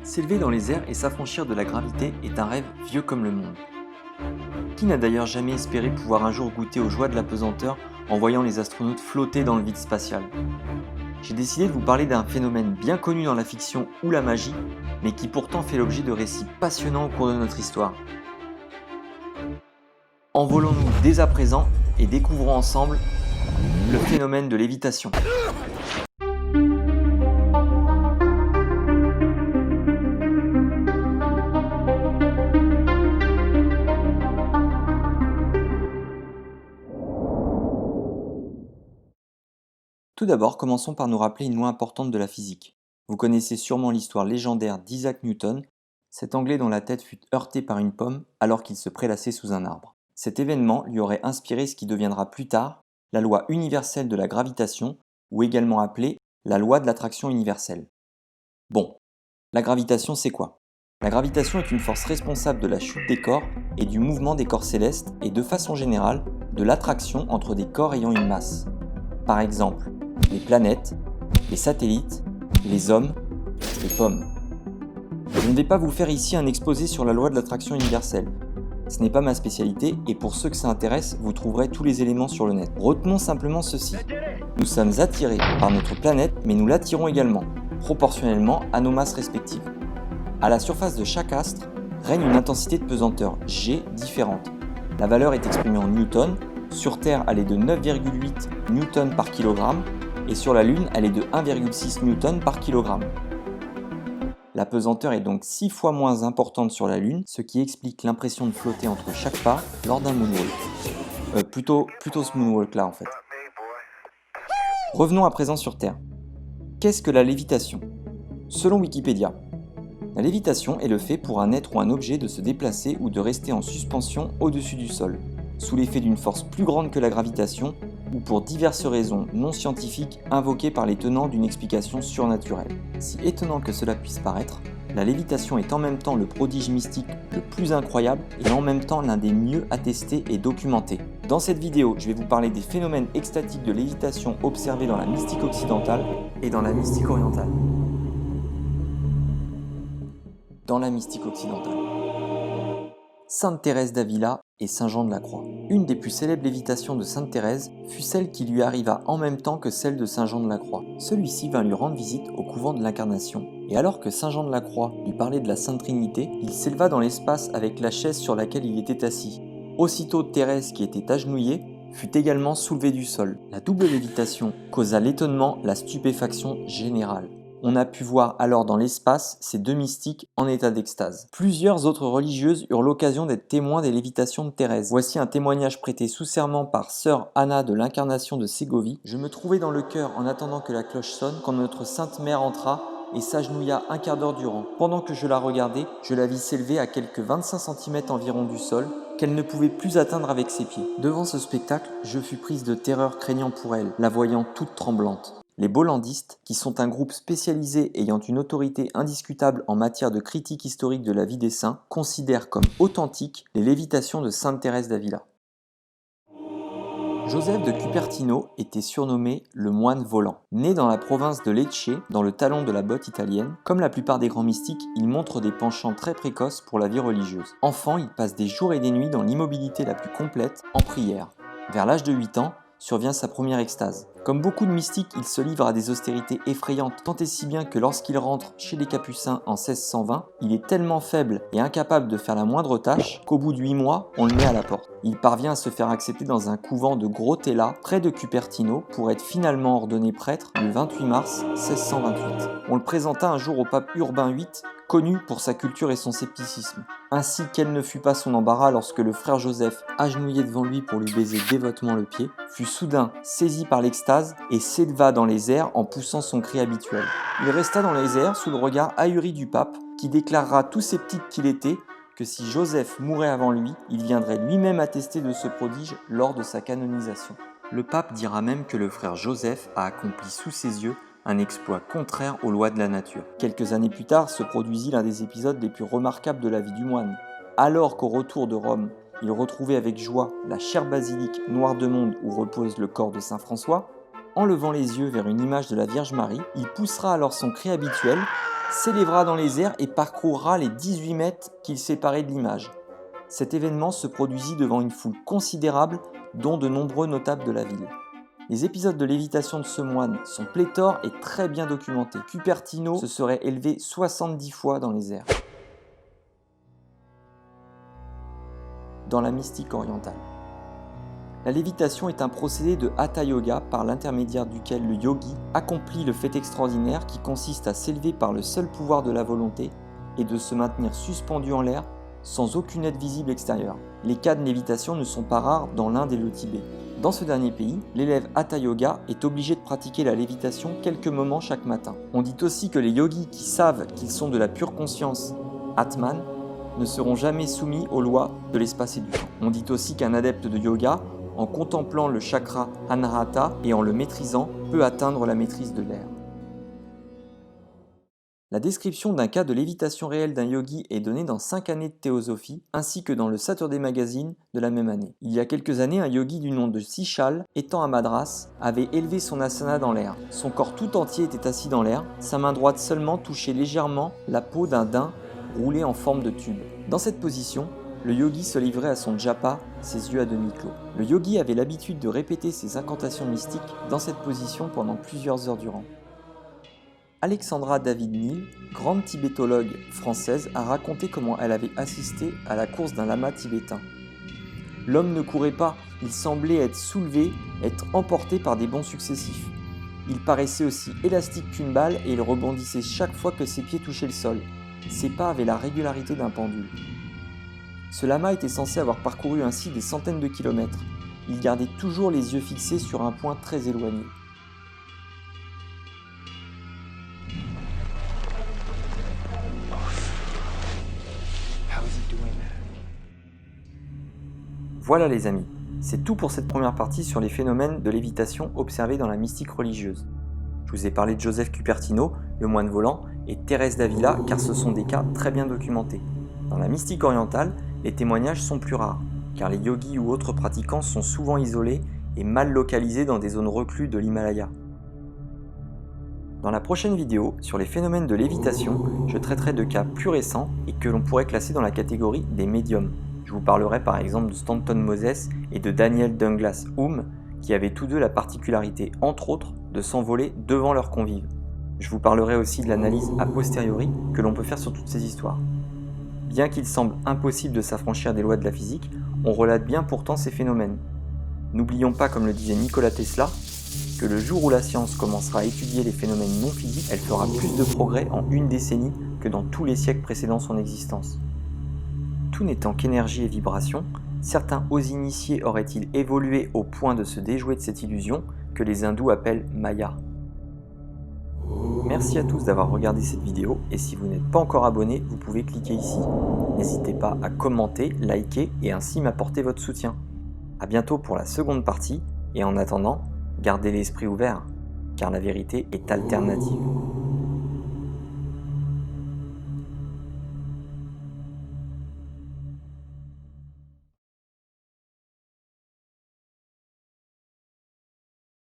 S'élever dans les airs et s'affranchir de la gravité est un rêve vieux comme le monde. Qui n'a d'ailleurs jamais espéré pouvoir un jour goûter aux joies de la pesanteur en voyant les astronautes flotter dans le vide spatial? J'ai décidé de vous parler d'un phénomène bien connu dans la fiction ou la magie, mais qui pourtant fait l'objet de récits passionnants au cours de notre histoire. Envolons-nous dès à présent et découvrons ensemble le phénomène de lévitation. Tout d'abord, commençons par nous rappeler une loi importante de la physique. Vous connaissez sûrement l'histoire légendaire d'Isaac Newton, cet Anglais dont la tête fut heurtée par une pomme alors qu'il se prélassait sous un arbre. Cet événement lui aurait inspiré ce qui deviendra plus tard la loi universelle de la gravitation, ou également appelée la loi de l'attraction universelle. Bon, la gravitation c'est quoi? La gravitation est une force responsable de la chute des corps et du mouvement des corps célestes et de façon générale de l'attraction entre des corps ayant une masse. Par exemple, les planètes, les satellites, les hommes, les pommes. Je ne vais pas vous faire ici un exposé sur la loi de l'attraction universelle. Ce n'est pas ma spécialité et pour ceux que ça intéresse, vous trouverez tous les éléments sur le net. Retenons simplement ceci. Nous sommes attirés par notre planète, mais nous l'attirons également, proportionnellement à nos masses respectives. À la surface de chaque astre règne une intensité de pesanteur G différente. La valeur est exprimée en newtons. Sur Terre, elle est de 9,8 newtons par kilogramme et sur la Lune, elle est de 1,6 newtons par kilogramme. La pesanteur est donc 6 fois moins importante sur la Lune, ce qui explique l'impression de flotter entre chaque pas lors d'un moonwalk. Plutôt ce moonwalk là en fait. Revenons à présent sur Terre. Qu'est-ce que la lévitation? Selon Wikipédia, la lévitation est le fait pour un être ou un objet de se déplacer ou de rester en suspension au-dessus du sol, sous l'effet d'une force plus grande que la gravitation ou pour diverses raisons non scientifiques invoquées par les tenants d'une explication surnaturelle. Si étonnant que cela puisse paraître, la lévitation est en même temps le prodige mystique le plus incroyable et en même temps l'un des mieux attestés et documentés. Dans cette vidéo, je vais vous parler des phénomènes extatiques de lévitation observés dans la mystique occidentale et dans la mystique orientale. Dans la mystique occidentale. Sainte Thérèse d'Avila et Saint Jean de la Croix. Une des plus célèbres lévitations de Sainte Thérèse fut celle qui lui arriva en même temps que celle de Saint Jean de la Croix. Celui-ci vint lui rendre visite au couvent de l'Incarnation, et alors que Saint Jean de la Croix lui parlait de la Sainte Trinité, il s'éleva dans l'espace avec la chaise sur laquelle il était assis. Aussitôt Thérèse, qui était agenouillée, fut également soulevée du sol. La double lévitation causa l'étonnement, la stupéfaction générale. On a pu voir alors dans l'espace ces deux mystiques en état d'extase. Plusieurs autres religieuses eurent l'occasion d'être témoins des lévitations de Thérèse. Voici un témoignage prêté sous serment par sœur Anna de l'Incarnation de Ségovie. « Je me trouvais dans le chœur en attendant que la cloche sonne quand notre Sainte Mère entra et s'agenouilla un quart d'heure durant. Pendant que je la regardais, je la vis s'élever à quelques 25 cm environ du sol, qu'elle ne pouvait plus atteindre avec ses pieds. Devant ce spectacle, je fus prise de terreur craignant pour elle, la voyant toute tremblante. » Les bollandistes, qui sont un groupe spécialisé ayant une autorité indiscutable en matière de critique historique de la vie des saints, considèrent comme authentiques les lévitations de Sainte Thérèse d'Avila. Joseph de Cupertino était surnommé le moine volant. Né dans la province de Lecce, dans le talon de la botte italienne, comme la plupart des grands mystiques, il montre des penchants très précoces pour la vie religieuse. Enfant, il passe des jours et des nuits dans l'immobilité la plus complète, en prière. Vers l'âge de 8 ans, survient sa première extase. Comme beaucoup de mystiques, il se livre à des austérités effrayantes, tant et si bien que lorsqu'il rentre chez les Capucins en 1620, il est tellement faible et incapable de faire la moindre tâche qu'au bout de 8 mois, on le met à la porte. Il parvient à se faire accepter dans un couvent de Grottella, près de Cupertino, pour être finalement ordonné prêtre le 28 mars 1628. On le présenta un jour au pape Urbain VIII, connu pour sa culture et son scepticisme. Ainsi quel ne fut pas son embarras lorsque le frère Joseph, agenouillé devant lui pour lui baiser dévotement le pied, fut soudain saisi par l'extase et s'éleva dans les airs en poussant son cri habituel. Il resta dans les airs sous le regard ahuri du pape, qui déclarera tout sceptique qu'il était que si Joseph mourait avant lui, il viendrait lui-même attester de ce prodige lors de sa canonisation. Le pape dira même que le frère Joseph a accompli sous ses yeux un exploit contraire aux lois de la nature. Quelques années plus tard se produisit l'un des épisodes les plus remarquables de la vie du moine. Alors qu'au retour de Rome, il retrouvait avec joie la chère basilique noire de monde où repose le corps de saint François, en levant les yeux vers une image de la Vierge Marie, il poussera alors son cri habituel s'élèvera dans les airs et parcourra les 18 mètres qu'il séparait de l'image. Cet événement se produisit devant une foule considérable, dont de nombreux notables de la ville. Les épisodes de lévitation de ce moine sont pléthores et très bien documentés. Cupertino se serait élevé 70 fois dans les airs. Dans la mystique orientale. La lévitation est un procédé de Hatha Yoga par l'intermédiaire duquel le yogi accomplit le fait extraordinaire qui consiste à s'élever par le seul pouvoir de la volonté et de se maintenir suspendu en l'air sans aucune aide visible extérieure. Les cas de lévitation ne sont pas rares dans l'Inde et le Tibet. Dans ce dernier pays, l'élève Hatha Yoga est obligé de pratiquer la lévitation quelques moments chaque matin. On dit aussi que les yogis qui savent qu'ils sont de la pure conscience, Atman, ne seront jamais soumis aux lois de l'espace et du temps. On dit aussi qu'un adepte de yoga, en contemplant le chakra Anahata et en le maîtrisant, peut atteindre la maîtrise de l'air. La description d'un cas de lévitation réelle d'un yogi est donnée dans 5 années de théosophie, ainsi que dans le Saturday Magazine de la même année. Il y a quelques années, un yogi du nom de Sichal, étant à Madras, avait élevé son asana dans l'air. Son corps tout entier était assis dans l'air, sa main droite seulement touchait légèrement la peau d'un daim roulé en forme de tube. Dans cette position, le yogi se livrait à son japa, ses yeux à demi clos. Le yogi avait l'habitude de répéter ses incantations mystiques dans cette position pendant plusieurs heures durant. Alexandra David-Néel, grande tibétologue française, a raconté comment elle avait assisté à la course d'un lama tibétain. L'homme ne courait pas, il semblait être soulevé, être emporté par des bonds successifs. Il paraissait aussi élastique qu'une balle et il rebondissait chaque fois que ses pieds touchaient le sol. Ses pas avaient la régularité d'un pendule. Ce lama était censé avoir parcouru ainsi des centaines de kilomètres. Il gardait toujours les yeux fixés sur un point très éloigné. Voilà les amis, c'est tout pour cette première partie sur les phénomènes de lévitation observés dans la mystique religieuse. Je vous ai parlé de Joseph Cupertino, le moine volant, et Thérèse d'Avila car ce sont des cas très bien documentés. Dans la mystique orientale, les témoignages sont plus rares, car les yogis ou autres pratiquants sont souvent isolés et mal localisés dans des zones recluses de l'Himalaya. Dans la prochaine vidéo, sur les phénomènes de lévitation, je traiterai de cas plus récents et que l'on pourrait classer dans la catégorie des médiums. Je vous parlerai par exemple de Stanton Moses et de Daniel Douglas Hume, qui avaient tous deux la particularité, entre autres, de s'envoler devant leurs convives. Je vous parlerai aussi de l'analyse a posteriori que l'on peut faire sur toutes ces histoires. Bien qu'il semble impossible de s'affranchir des lois de la physique, on relate bien pourtant ces phénomènes. N'oublions pas, comme le disait Nikola Tesla, que le jour où la science commencera à étudier les phénomènes non physiques, elle fera plus de progrès en une décennie que dans tous les siècles précédant son existence. Tout n'étant qu'énergie et vibration, certains hauts initiés auraient-ils évolué au point de se déjouer de cette illusion que les hindous appellent Maya. Merci à tous d'avoir regardé cette vidéo et si vous n'êtes pas encore abonné, vous pouvez cliquer ici. N'hésitez pas à commenter, liker et ainsi m'apporter votre soutien. A bientôt pour la seconde partie et en attendant, gardez l'esprit ouvert car la vérité est alternative.